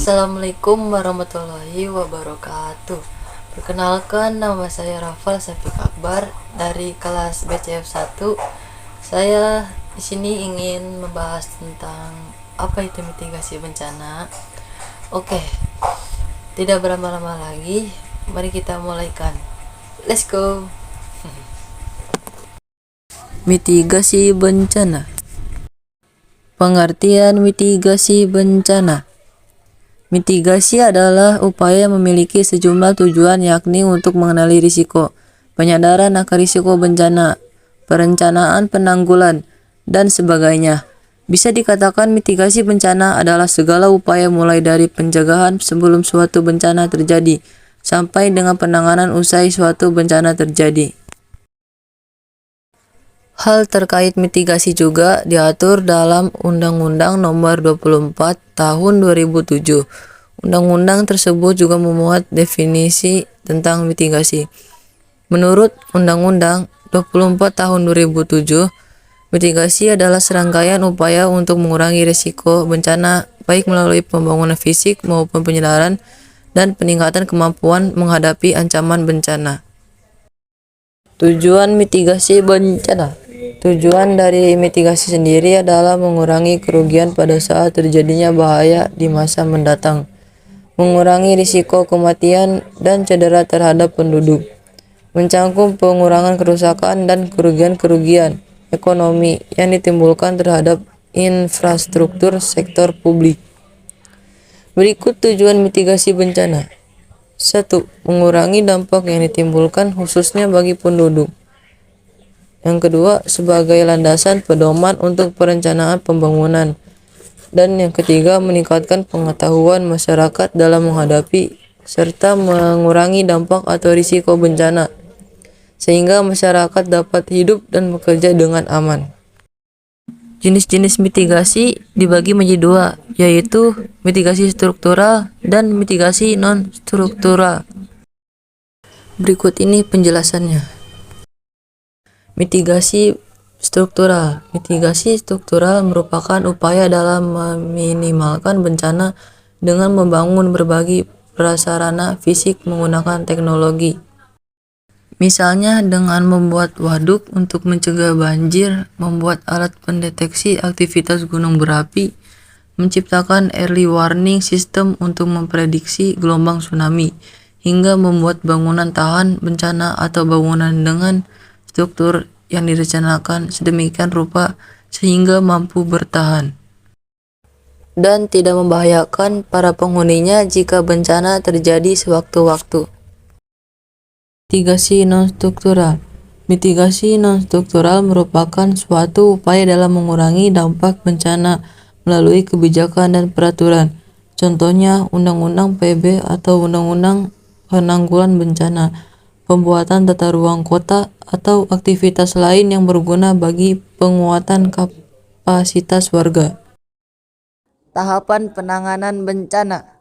Assalamualaikum warahmatullahi wabarakatuh. Perkenalkan, nama saya Rafal Syafiq Akbar dari kelas BCF 1. Saya di sini ingin membahas tentang apa itu mitigasi bencana. Oke, tidak berlama-lama lagi, mari kita mulaikan. Let's go. Mitigasi bencana. Pengertian mitigasi bencana. Mitigasi adalah upaya memiliki sejumlah tujuan, yakni untuk mengenali risiko, penyadaran akan risiko bencana, perencanaan penanggulan, dan sebagainya. Bisa dikatakan mitigasi bencana adalah segala upaya mulai dari pencegahan sebelum suatu bencana terjadi, sampai dengan penanganan usai suatu bencana terjadi. Hal terkait mitigasi juga diatur dalam Undang-Undang Nomor 24 Tahun 2007. Undang-undang tersebut juga memuat definisi tentang mitigasi. Menurut Undang-Undang 24 Tahun 2007, mitigasi adalah serangkaian upaya untuk mengurangi risiko bencana, baik melalui pembangunan fisik maupun penyadaran dan peningkatan kemampuan menghadapi ancaman bencana. Tujuan mitigasi bencana. Tujuan dari mitigasi sendiri adalah mengurangi kerugian pada saat terjadinya bahaya di masa mendatang, mengurangi risiko kematian dan cedera terhadap penduduk, mencangkup pengurangan kerusakan dan kerugian-kerugian ekonomi yang ditimbulkan terhadap infrastruktur sektor publik. Berikut tujuan mitigasi bencana. 1. Mengurangi dampak yang ditimbulkan khususnya bagi penduduk. Yang kedua, sebagai landasan pedoman untuk perencanaan pembangunan. Dan yang ketiga, meningkatkan pengetahuan masyarakat dalam menghadapi serta mengurangi dampak atau risiko bencana, sehingga masyarakat dapat hidup dan bekerja dengan aman. Jenis-jenis mitigasi dibagi menjadi dua, yaitu mitigasi struktural dan mitigasi non-struktural. Berikut ini penjelasannya. Mitigasi struktural. Mitigasi struktural merupakan upaya dalam meminimalkan bencana dengan membangun berbagai prasarana fisik menggunakan teknologi. Misalnya dengan membuat waduk untuk mencegah banjir, membuat alat pendeteksi aktivitas gunung berapi, menciptakan early warning system untuk memprediksi gelombang tsunami, hingga membuat bangunan tahan bencana atau bangunan dengan struktur yang direncanakan sedemikian rupa sehingga mampu bertahan dan tidak membahayakan para penghuninya jika bencana terjadi sewaktu-waktu. Mitigasi non-struktural. Mitigasi non-struktural merupakan suatu upaya dalam mengurangi dampak bencana melalui kebijakan dan peraturan. Contohnya Undang-Undang PB atau Undang-Undang Penanggulangan Bencana, pembuatan tata ruang kota, atau aktivitas lain yang berguna bagi penguatan kapasitas warga. Tahapan penanganan bencana.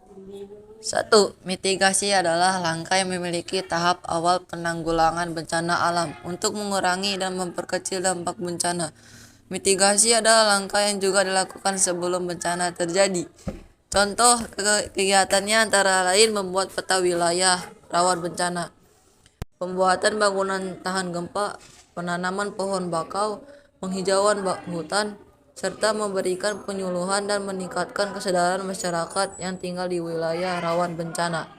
1. Mitigasi adalah langkah yang memiliki tahap awal penanggulangan bencana alam untuk mengurangi dan memperkecil dampak bencana. Mitigasi adalah langkah yang juga dilakukan sebelum bencana terjadi. Contoh kegiatannya antara lain membuat peta wilayah rawan bencana, pembuatan bangunan tahan gempa, penanaman pohon bakau, penghijauan hutan, serta memberikan penyuluhan dan meningkatkan kesadaran masyarakat yang tinggal di wilayah rawan bencana.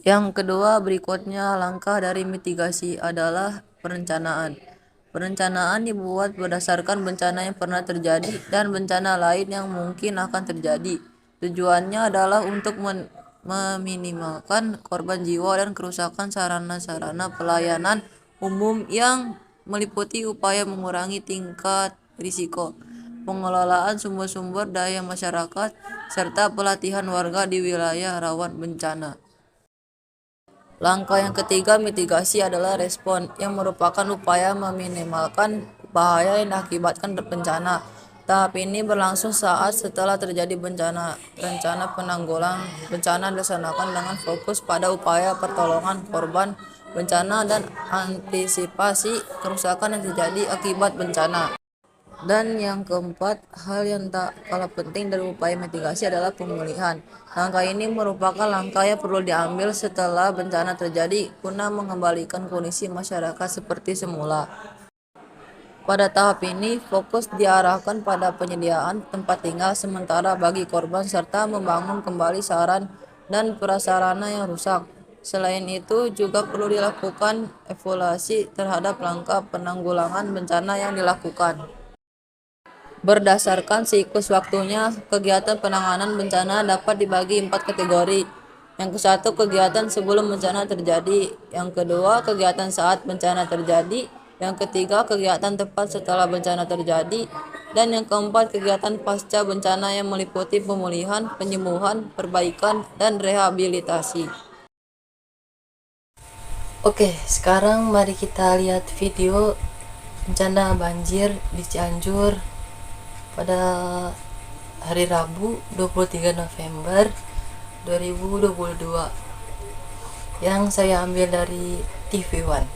Yang kedua, berikutnya langkah dari mitigasi adalah perencanaan. Perencanaan dibuat berdasarkan bencana yang pernah terjadi dan bencana lain yang mungkin akan terjadi. Tujuannya adalah untuk meminimalkan korban jiwa dan kerusakan sarana-sarana pelayanan umum yang meliputi upaya mengurangi tingkat risiko, pengelolaan sumber-sumber daya masyarakat, serta pelatihan warga di wilayah rawan bencana. Langkah yang ketiga, mitigasi adalah respon, yang merupakan upaya meminimalkan bahaya yang diakibatkan bencana. Tahap ini berlangsung saat setelah terjadi bencana. Rencana penanggulangan bencana dilaksanakan dengan fokus pada upaya pertolongan korban bencana dan antisipasi kerusakan yang terjadi akibat bencana. Dan yang keempat, hal yang tak kalah penting dari upaya mitigasi adalah pemulihan. Langkah ini merupakan langkah yang perlu diambil setelah bencana terjadi guna mengembalikan kondisi masyarakat seperti semula. Pada tahap ini, fokus diarahkan pada penyediaan tempat tinggal sementara bagi korban serta membangun kembali sarana dan prasarana yang rusak. Selain itu, juga perlu dilakukan evaluasi terhadap langkah penanggulangan bencana yang dilakukan. Berdasarkan siklus waktunya, kegiatan penanganan bencana dapat dibagi 4 kategori. Yang ke-1, kegiatan sebelum bencana terjadi. Yang kedua, kegiatan saat bencana terjadi. Yang ketiga, kegiatan tepat setelah bencana terjadi. Dan yang keempat, kegiatan pasca bencana yang meliputi pemulihan, penyembuhan, perbaikan, dan rehabilitasi. Oke, sekarang mari kita lihat video bencana banjir di Cianjur pada hari Rabu 23 November 2022 yang saya ambil dari TV One.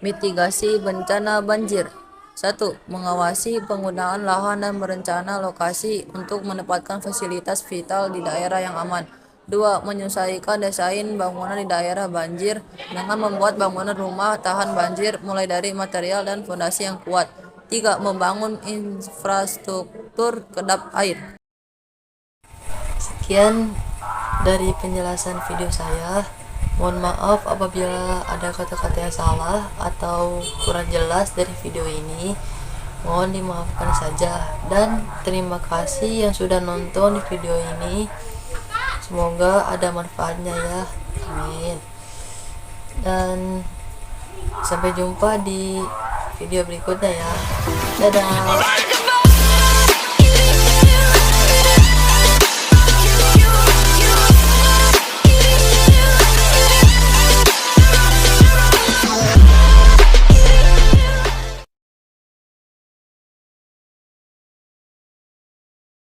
Mitigasi bencana banjir. 1. Mengawasi penggunaan lahan dan berencana lokasi untuk menempatkan fasilitas vital di daerah yang aman. 2. Menyesuaikan desain bangunan di daerah banjir dengan membuat bangunan rumah tahan banjir mulai dari material dan fondasi yang kuat. 3. Membangun infrastruktur kedap air. Sekian dari penjelasan video saya. Mohon maaf apabila ada kata-kata yang salah atau kurang jelas dari video ini. Mohon dimaafkan saja. Dan terima kasih yang sudah nonton di video ini. Semoga ada manfaatnya ya. Amin. Dan sampai jumpa di video berikutnya ya. Dadah.